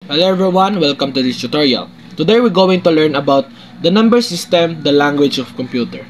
Hello everyone, welcome to this tutorial. Today we're going to learn about the number system, the language of computer.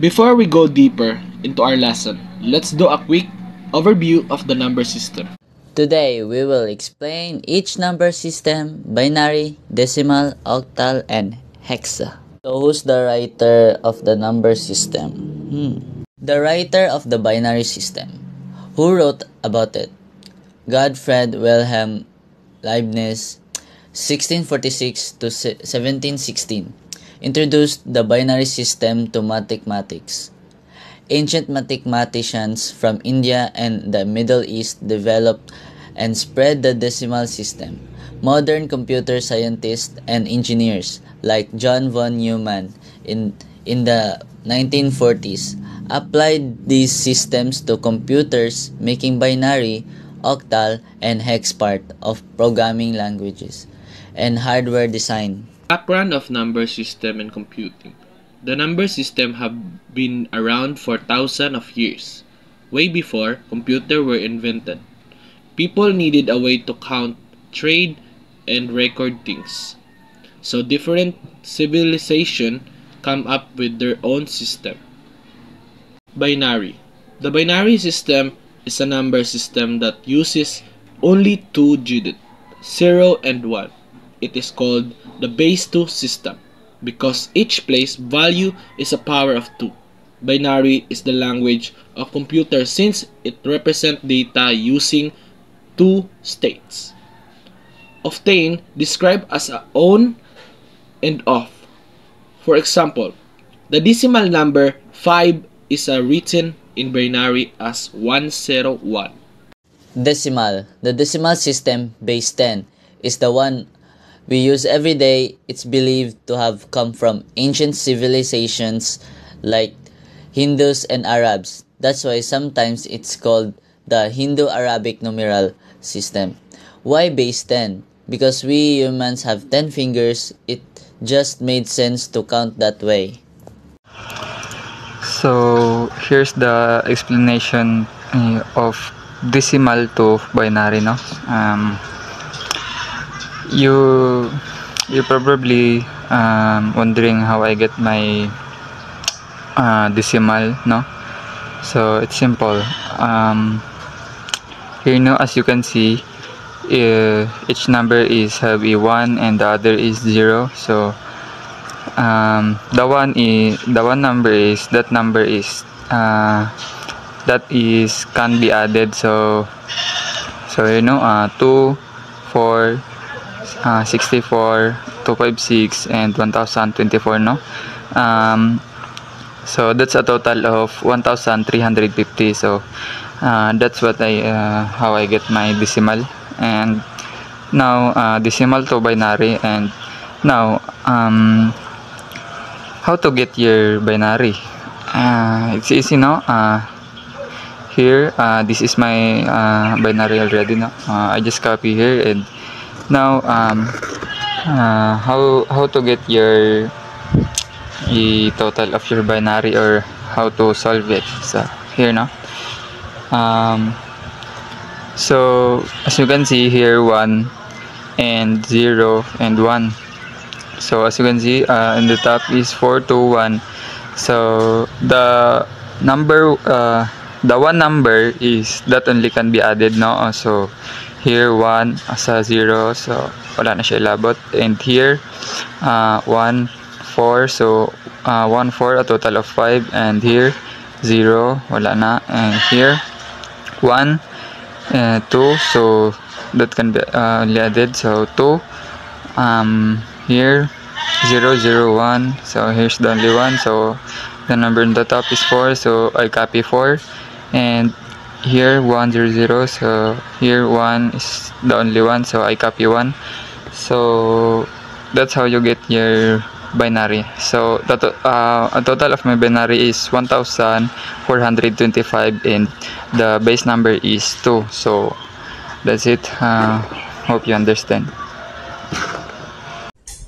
Before we go deeper into our lesson, let's do a quick overview of the number system. Today we will explain each number system: binary, decimal, octal, and hexa. So who's the writer of the number system? The writer of the binary system. Who wrote about it? Gottfried Wilhelm Leibniz, 1646 to 1716, introduced the binary system to mathematics. Ancient mathematicians from India and the Middle East developed and spread the decimal system. Modern computer scientists and engineers like John von Neumann in the 1940s applied these systems to computers, making binary, octal, and hex part of programming languages and hardware design. Background of number system and computing. The number system have been around for thousands of years. Way before computers were invented, people needed a way to count, trade, and record things. So different civilizations come up with their own system. Binary. The binary system is a number system that uses only two digits, 0 and 1. It is called the base 2 system because each place value is a power of 2. Binary is the language of computer since it represents data using two states. Often described as a on and off. For example, the decimal number 5 is written in binary as 101. Decimal. The decimal system, base 10, is the one we use every day. It's believed to have come from ancient civilizations like Hindus and Arabs. That's why sometimes it's called the Hindu-Arabic numeral system. Why base 10? Because we humans have 10 fingers. It just made sense to count that way. So here's the explanation of decimal to binary, no? You probably wondering how I get my decimal, no? So it's simple. Here, no, as you can see, each number is have a 1 and the other is 0. So the one number is can be added. So 2, 4, 64, 256, and 1024, no? So that's a total of 1350. So that's what how I get my decimal. And now decimal to binary. And now how to get your binary? It's easy, no? Here, this is my binary already, no? I just copy here. And now how to get your total of your binary, or how to solve it? So here, no? So as you can see here, 1 and 0 and 1. So as you can see, in the top is 421. So the one number is that only can be added, no? So here 1 as a 0, so wala na siya ilabot. And here 1, 4, so 1, 4, a total of 5. And here 0, wala na. And here 1, 2, so that can be only added. So 2. Here 0, 0, 1, so here's the only one. So the number in the top is 4, so I copy 4. And here 1, 0, 0, so here 1 is the only one, so I copy 1. So that's how you get your binary. So a total of my binary is 1425, and the base number is 2. So that's it. Hope you understand.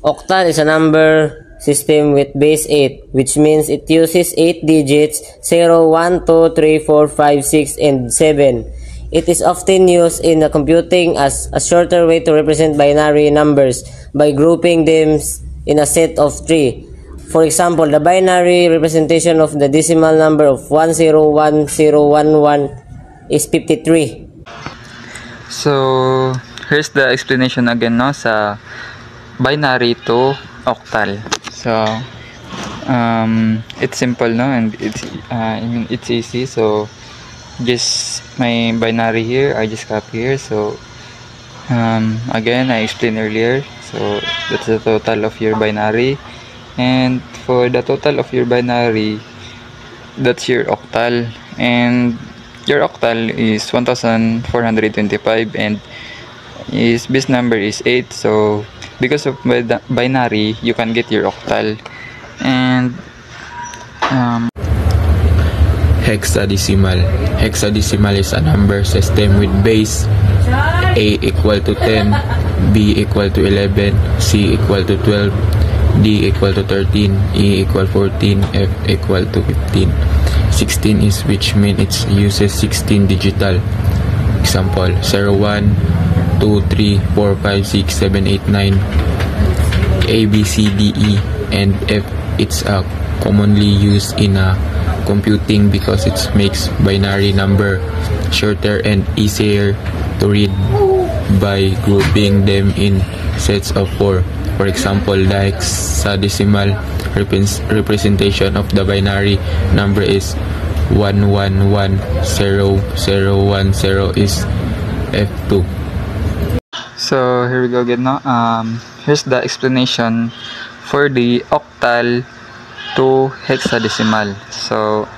Octal is a number system with base 8, which means it uses 8 digits: 0, 1, 2, 3, 4, 5, 6, and 7. It is often used in computing as a shorter way to represent binary numbers by grouping them in a set of 3. For example, the binary representation of the decimal number of 101011 is 53. So, here's the explanation again, no, sa binary to octal. So, it's simple, no, and it's easy. So, just my binary here, I just copy here. So, again, I explained earlier. So, that's the total of your binary. And for the total of your binary, that's your octal. And your octal is 1425, and his base number is 8. So because of binary, you can get your octal. And Hexadecimal. Hexadecimal is a number system with base A equal to 10, B equal to 11, C equal to 12, D equal to 13, E equal 14, F equal to 15. 16 is which means it uses 16 digital. Example, 0, 1, 2, 3, 4, 5, 6, 7, 8, 9, A, B, C, D, E, and F. It's commonly used in computing because it makes binary number shorter and easier to read by grouping them in sets of 4. For example, the hexadecimal representation of the binary number is 111010 is F2. so here we go again, no. Here's the explanation for the octal to hexadecimal. So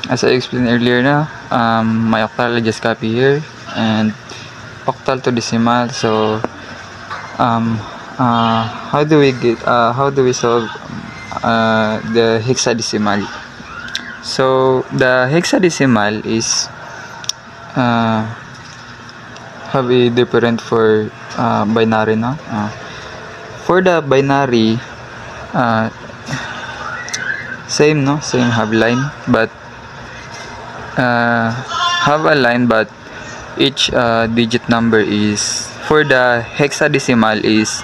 as I explained earlier, na my octal I just copy here, and octal to decimal. So how do we solve the hexadecimal? So the hexadecimal is have a different for binary, no. For the binary, same, no, same have line, but have a line, but each digit number is, for the hexadecimal is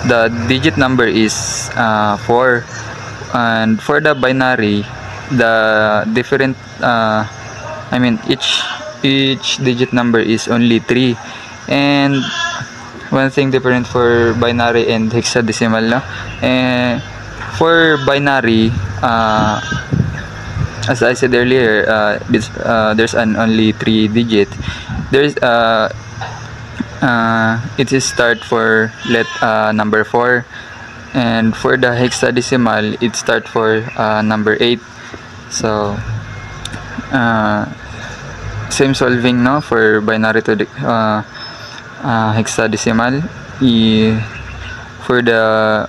the digit number is 4, and for the binary the different each digit number is only 3. And one thing different for binary and hexadecimal, no? For binary, as I said earlier, there's an only 3 digit. There's it is start for number 4, and for the hexadecimal it start for number 8. So same solving, no, for binary to the hexadecimal. For the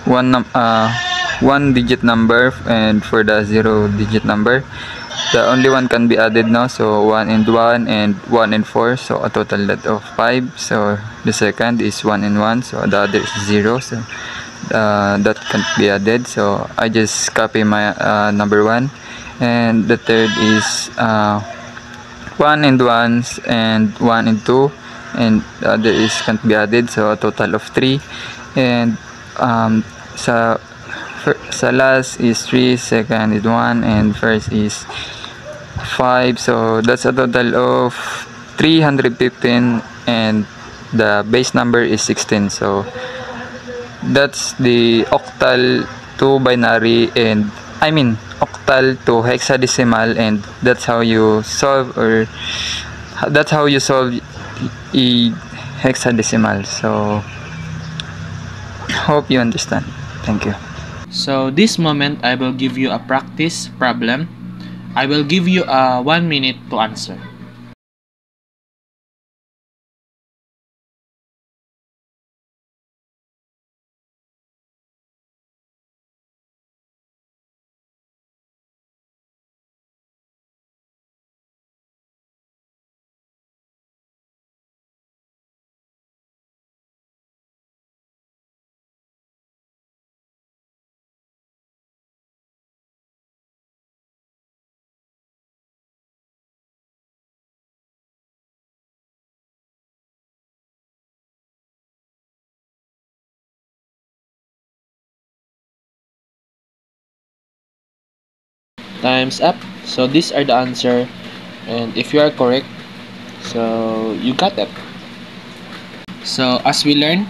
one digit number, and for the 0 digit number, the only one can be added now. So 1 and 1 and 1 and 4, so a total that of 5. So the second is 1 and 1, so the other is 0, so that can't be added. So I just copy my number 1, and the third is 1 and 1 and 1 and 2, and the other is can't be added, so a total of 3. And sa last is 3, second is 1, and first is 5. So that's a total of 315, and the base number is 16. So that's the octal to binary, and octal to hexadecimal, and that's how you solve a hexadecimal. So hope you understand. Thank you. So this moment I will give you a practice problem. I will give you 1 minute to answer. times up. So these are the answer, and if you are correct, so you got it. So as we learned,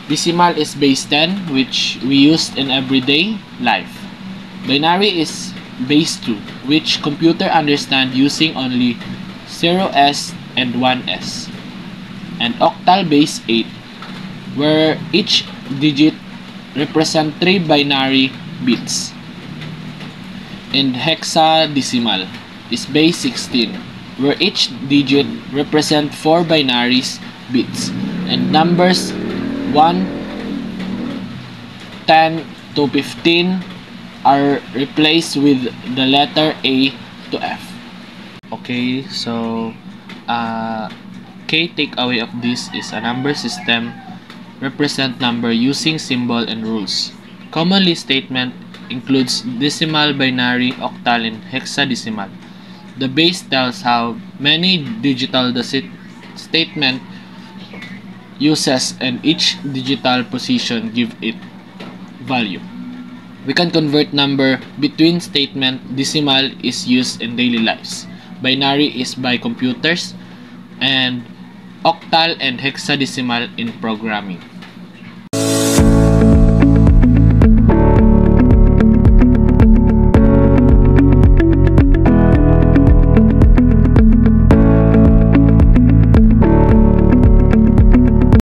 decimal is base 10, which we used in everyday life. Binary is base 2, which computer understand using only 0s and 1s. And octal base 8, where each digit represent 3 binary bits. And hexadecimal is base 16, where each digit represent 4 binary bits. And numbers 1, 10 to 15 are replaced with the letter A to F. Okay, so key takeaway of this is a number system represent number using symbol and rules. Commonly statement includes decimal, binary, octal, and hexadecimal. The base tells how many digital the statement uses, and each digital position give it value. We can convert number between statement. Decimal is used in daily lives. Binary is by computers, and octal and hexadecimal in programming.